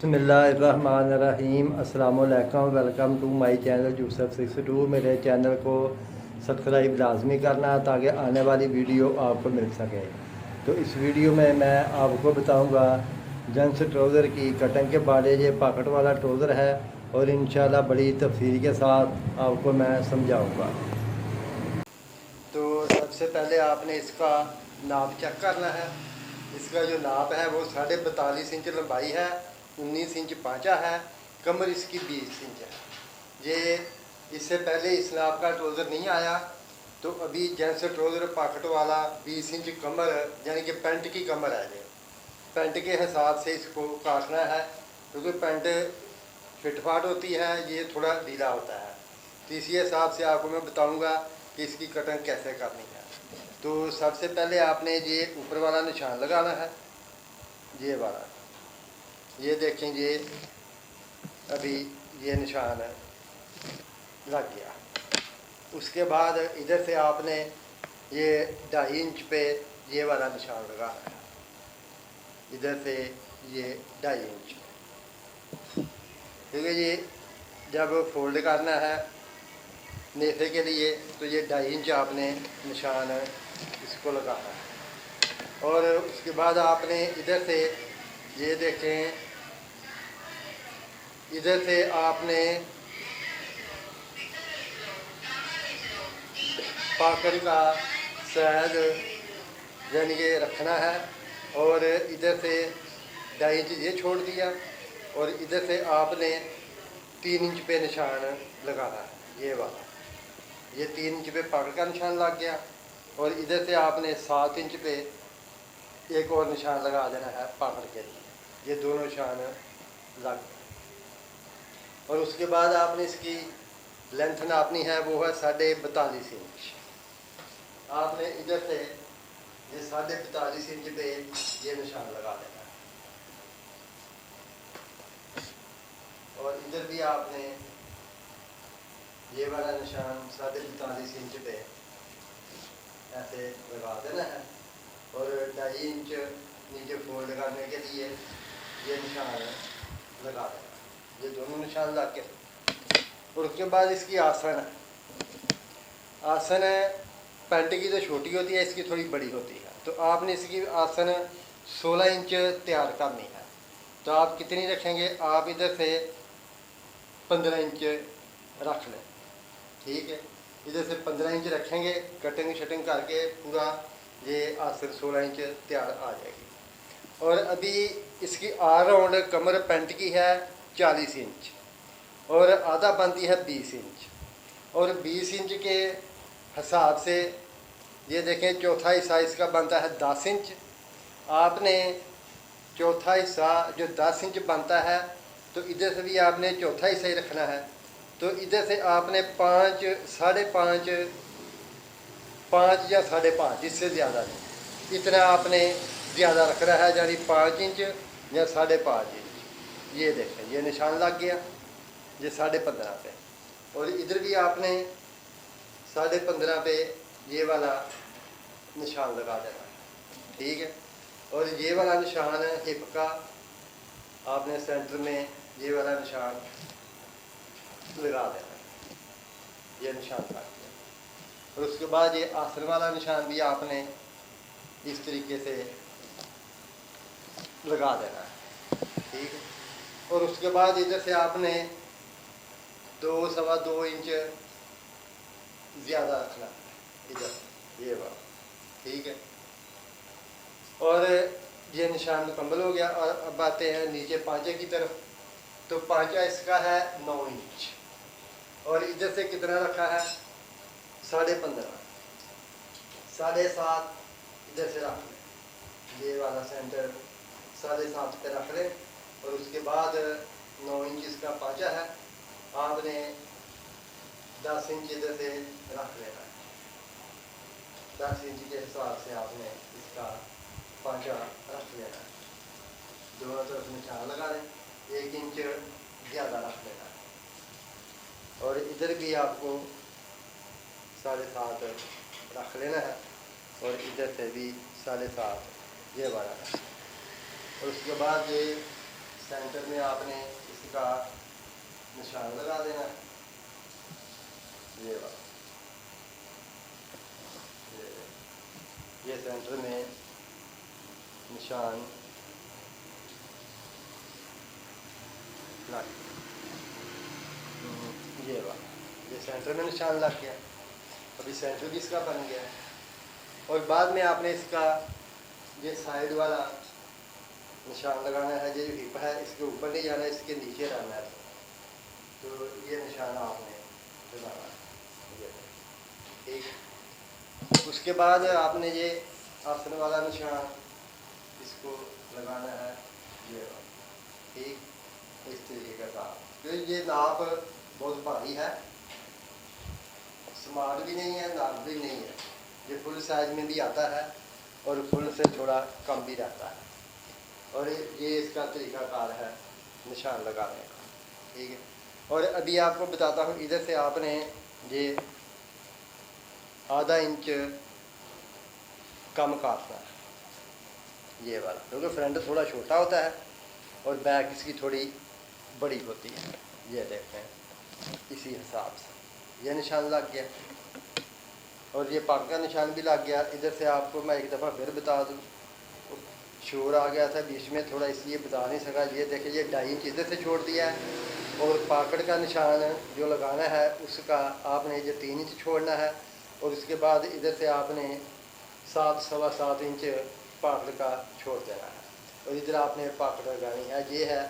बिस्मिल्लाहिर्रहमानिर्रहीम। अस्सलाम वालेकुम। Welcome to my channel Yusuf 62। मेरे चैनल को सब्सक्राइब लाजमी करना ताकि आने वाली वीडियो आपको मिल सके। तो इस वीडियो में मैं आपको बताऊंगा जेंट्स ट्राउज़र की कटिंग के बारे। ये पॉकेट वाला ट्राउज़र है और इंशाल्लाह बड़ी तफसील के साथ आपको मैं समझाऊंगा। तो सबसे पहले आपने इसका नाप चेक करना है। इसका जो नाप है वो 42.5 इंच लंबाई है, 19 इंच पाँचा है, कमर इसकी 20 इंच है। ये इससे पहले इस नाप का ट्राउज़र नहीं आया। तो अभी जेंट्स ट्राउज़र पॉकेट वाला 20 इंच कमर यानी कि पैंट की कमर है। ये पैंट के हिसाब से इसको काटना है क्योंकि पैंट फिटफाट होती है, ये थोड़ा ढीला होता है। तो इसी हिसाब से आपको मैं बताऊंगा कि इसकी कटिंग कैसे करनी है। तो सबसे पहले आपने ये ऊपर वाला निशान लगाना है, ये वाला। ये देखें, ये अभी ये निशान लग गया। उसके बाद इधर से आपने ये 2.5 इंच पे ये वाला निशान लगाना है, इधर से ये 2.5 इंच, क्योंकि ये जब फोल्ड करना है नेफे के लिए तो ये 2.5 इंच आपने निशान इसको लगाना है। और उसके बाद आपने इधर से ये देखें, इधर से आपने पॉकेट का साइज यानी कि रखना है और इधर से 2.5 इंच ये छोड़ दिया और इधर से आपने 3 इंच पे निशान लगाना है, ये वाला। ये 3 इंच पे पॉकेट का निशान लग गया और इधर से आपने 7 इंच पे एक और निशान लगा देना है पॉकेट के लिए। ये दोनों निशान लग गए। और उसके बाद आपने इसकी लेंथ नापनी है, वो है 42.5 इंच। आपने इधर से ये 42.5 इंच पे ये निशान लगा देना है और इधर भी आपने ये वाला निशान 42.5 इंच पे ऐसे लगा देना है और 2.5 इंच नीचे फोल्ड करने के लिए ये निशान लगा देना। ये दोनों निशान लग के और उसके बाद इसकी आसन है। आसन है, पैंट की तो छोटी होती है, इसकी थोड़ी बड़ी होती है। तो आपने इसकी आसन 16 इंच तैयार करनी है। तो आप कितनी रखेंगे? आप इधर से 15 इंच रख लें, ठीक है। इधर से 15 इंच रखेंगे, कटिंग शटिंग करके पूरा ये आसन 16 इंच तैयार आ जाएगी। और अभी इसकी ऑल राउंड कमर पैंट की है 40 इंच और आधा बनती है 20 इंच। और 20 इंच के हिसाब से ये देखें, चौथा हिस्सा इसका बनता है 10 इंच। आपने चौथा हिस्सा जो 10 इंच बनता है तो इधर से भी आपने चौथा हिस्सा ही रखना है। तो इधर से आपने 5, 5.5, 5 या 5.5, इससे ज़्यादा नहीं, इतना आपने ज़्यादा रखना है, यानी 5 इंच या 5.5 इंच। ये देखें, ये निशान लग गया, ये 15.5 पे। और इधर भी आपने 15.5 पे ये वाला निशान लगा देना, ठीक है। और ये वाला निशान हिप का आपने सेंटर में ये वाला निशान लगा देना, ये निशान लग गया। और उसके बाद ये आसन वाला निशान भी आपने इस तरीके से लगा देना है, ठीक है। और उसके बाद इधर से आपने 2 सवा 2 इंच ज़्यादा रखना इधर, ये बात, ठीक है। और ये निशान मुकम्मल हो गया। और अब आते हैं नीचे पाँचे की तरफ। तो पाँचा इसका है 9 इंच और इधर से कितना रखा है? 15.5, 7.5 इधर से रख लें, ये वाला सेंटर 7.5 पे रख लें। और उसके बाद 9 इंच इसका पाँचा है, आपने 10 इंच इधर से रख लेना है। 10 इंच के हिसाब से आपने इसका पाँचा रख लेना है। दोनों तरफ निशान लगा लें, 1 इंच ज़्यादा रख लेना है। और इधर भी आपको 7.5 रख लेना है और इधर से भी 7.5 ये वाला है। और उसके बाद ये सेंटर में आपने इसका निशान लगा देना। ये वाला ये सेंटर में निशान लग, ये वाला ये सेंटर में निशान लग गया। अभी सेंटर भी इसका बन गया। और बाद में आपने इसका ये साइड वाला निशान लगाना है। ये जो हिप है इसके ऊपर नहीं जाना है, इसके नीचे रहना है। तो ये निशान आपने लगाना है, ठीक। उसके बाद आपने ये आसन वाला निशान इसको लगाना है, ये ठीक इस तरीके का साथ। तो ये नाप बहुत भारी है, स्मार्ट भी नहीं है, नाप भी नहीं है। ये फुल साइज में भी आता है और फुल से थोड़ा कम भी रहता है। और ये इसका तरीकाकार है निशान लगाने का, ठीक है। और अभी आपको बताता हूँ, इधर से आपने ये आधा इंच कम काटना है, ये वाला, क्योंकि फ्रंट थोड़ा छोटा होता है और बैक इसकी थोड़ी बड़ी होती है। ये देखते हैं, इसी हिसाब से ये निशान लग गया और ये पग का निशान भी लग गया। इधर से आपको मैं एक दफ़ा फिर बता दूँ, शोर आ गया था बीच में थोड़ा, इसलिए बता नहीं सका। ये देखिए, ये 2.5 इंच इधर से छोड़ दिया है और पाकड़ का निशान जो लगाना है उसका आपने ये 3 इंच छोड़ना है। और उसके बाद इधर से आपने 7 सवा 7 इंच पाकड़ का छोड़ देना है और इधर आपने पाकड़ लगानी है। ये है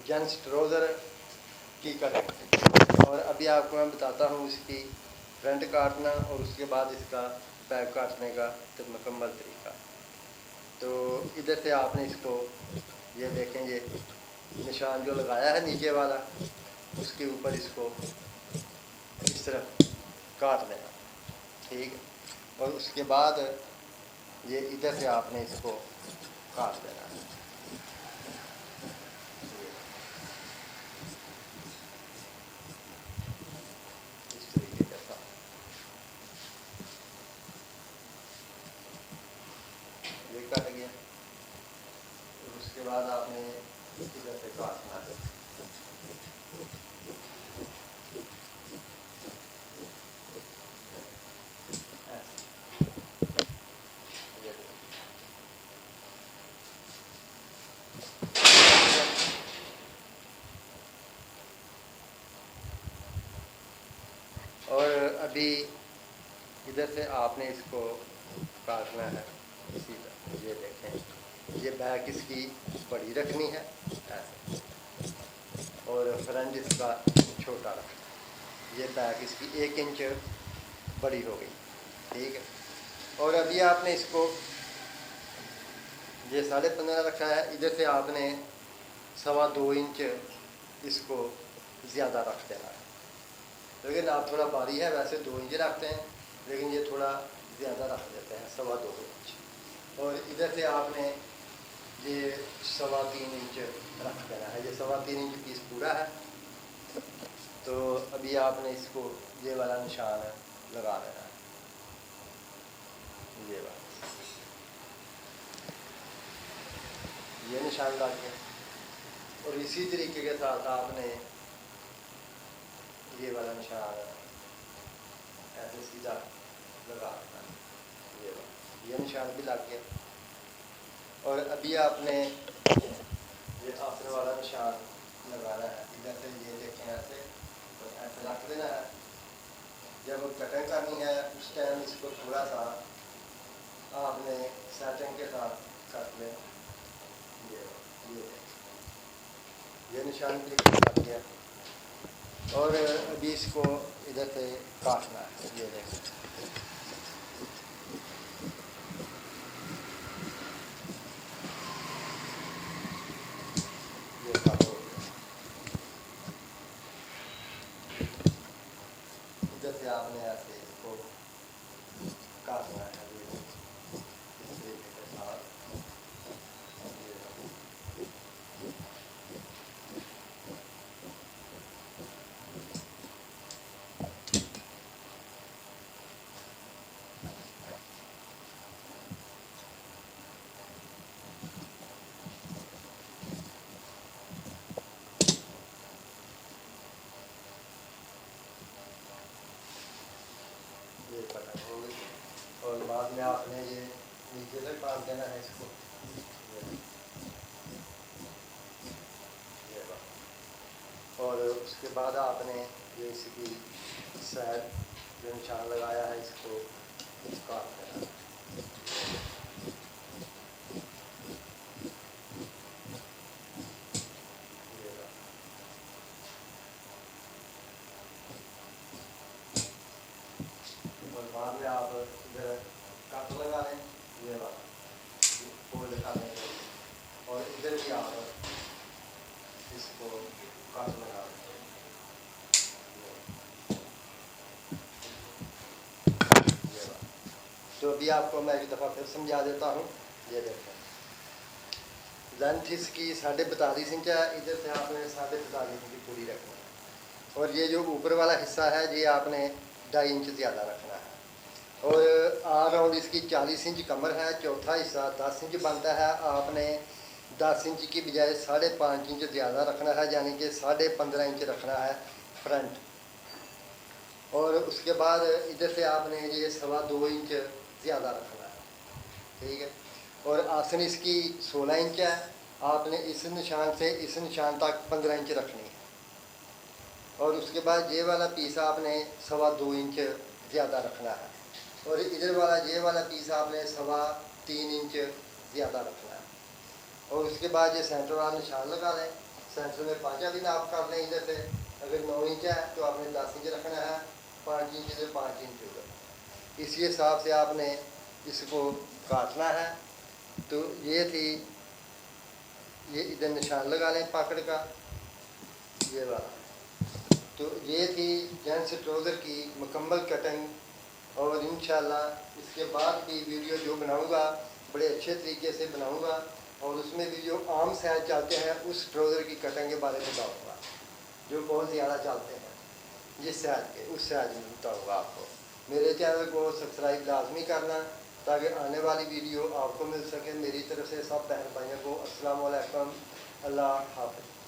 जेंट्स ट्राउज़र की कटिंग। और अभी आपको मैं बताता हूँ इसकी फ्रंट काटना और उसके बाद इसका बैक काटने का तो मुकम्मल तरीका। तो इधर से आपने इसको, ये देखें, ये निशान जो लगाया है नीचे वाला, उसके ऊपर इसको इस तरफ काट देना, ठीक है। और उसके बाद ये इधर से आपने इसको काट देना है। इस तरीके के साथ ये कट गया। उसके बाद आपने इधर से काटना है। और अभी इधर से आपने इसको काटना है सीधा। ये देखें, ये बैक इसकी बड़ी रखनी है ऐसे, और फ्रंट इसका छोटा रखना। ये बैक इसकी 1 इंच बड़ी हो गई, ठीक है। और अभी आपने इसको ये 15.5 रखा है, इधर से आपने 2.25 इंच इसको ज़्यादा रख देना है। लेकिन आप थोड़ा भारी है, वैसे 2 इंच रखते हैं, लेकिन ये थोड़ा ज़्यादा रख देते हैं, 2.25 इंच। और इधर से आपने ये 3.25 इंच रख देना है। ये 3.25 इंच पीस पूरा है। तो अभी आपने इसको ये वाला निशान लगा देना है, ये वाला, ये निशान लग गया। और इसी तरीके के साथ आपने ये वाला निशान ऐसे सीधा लगा देना, ये वाला, ये निशान भी लग गया। और अभी आपने ये आखिर वाला निशान लगाना है। इधर से ये देखें, ऐसे तो ऐसे रख देना है। जब कटिंग करनी है उस टाइम इसको थोड़ा सा आपने सेटिंग के साथ काट लें। ये निशान भी लग गया। और अभी इसको इधर से काटना है, ये देखें, ये काट हो गया। इधर से आपने ऐसे इसको काटना है, ये इस तरीके के साथ। और बाद में आपने ये नीचे तक बांध देना है इसको। ये बात। और उसके बाद आपने ये इसकी साइड जो निशान लगाया है इसको काट देना। ये बात। और बाद में आप इधर कट लगा लें, ये वाला फोल्ड करने के लिए, और इधर भी आप इसको कट लगा लें। ये वाला तो अभी आपको मैं एक दफ़ा फिर समझा देता हूँ। ये देखें, लेंथ इसकी 42.5 इंच है, इधर से आपने 42.5 इंच की पूरी रखना है। और ये जो ऊपर वाला हिस्सा है ये आपने 2.5 इंच ज़्यादा रखना है। और ऑल राउंड इसकी 40 इंच कमर है, चौथा हिस्सा 10 इंच बनता है। आपने 10 इंच की बजाय 5.5 इंच ज़्यादा रखना है, यानी कि 15.5 इंच रखना है फ्रंट। और उसके बाद इधर से आपने ये 2.25 इंच ज़्यादा रखना है, ठीक है। और आसन इसकी 16 इंच है, आपने इस निशान से इस निशान तक 15 इंच रखनी है। और उसके बाद ये वाला पीस आपने 2.25 इंच ज़्यादा रखना है। और इधर वाला ये वाला पीस आपने 3.25 इंच ज़्यादा रखना है। और उसके बाद ये सेंटर वाला निशान लगा लें, सेंटर में पाँचा भी नाप कर लें। इधर से अगर 9 इंच है तो आपने 10 इंच रखना है, 5 इंच से 5 इंच उधर। इसी हिसाब से आपने इसको काटना है। तो ये थी, ये इधर निशान लगा लें पकड़ का, ये वाला। तो ये थी जेंट्स ट्राउज़र की मुकम्मल कटिंग। और इंशाल्लाह इसके बाद की वीडियो जो बनाऊंगा बड़े अच्छे तरीके से बनाऊंगा, और उसमें भी जो आम साइज चलते हैं उस ट्राउज़र की कटिंग के बारे में बताऊँगा, जो बहुत ज़्यादा चलते हैं जिस साइज के, उस साइज में बताऊँगा आपको। मेरे चैनल को सब्सक्राइब लाजमी करना ताकि आने वाली वीडियो आपको मिल सके। मेरी तरफ से सब बहन भाइयों को अस्सलाम वालेकुम, अल्लाह हाफ़िज़।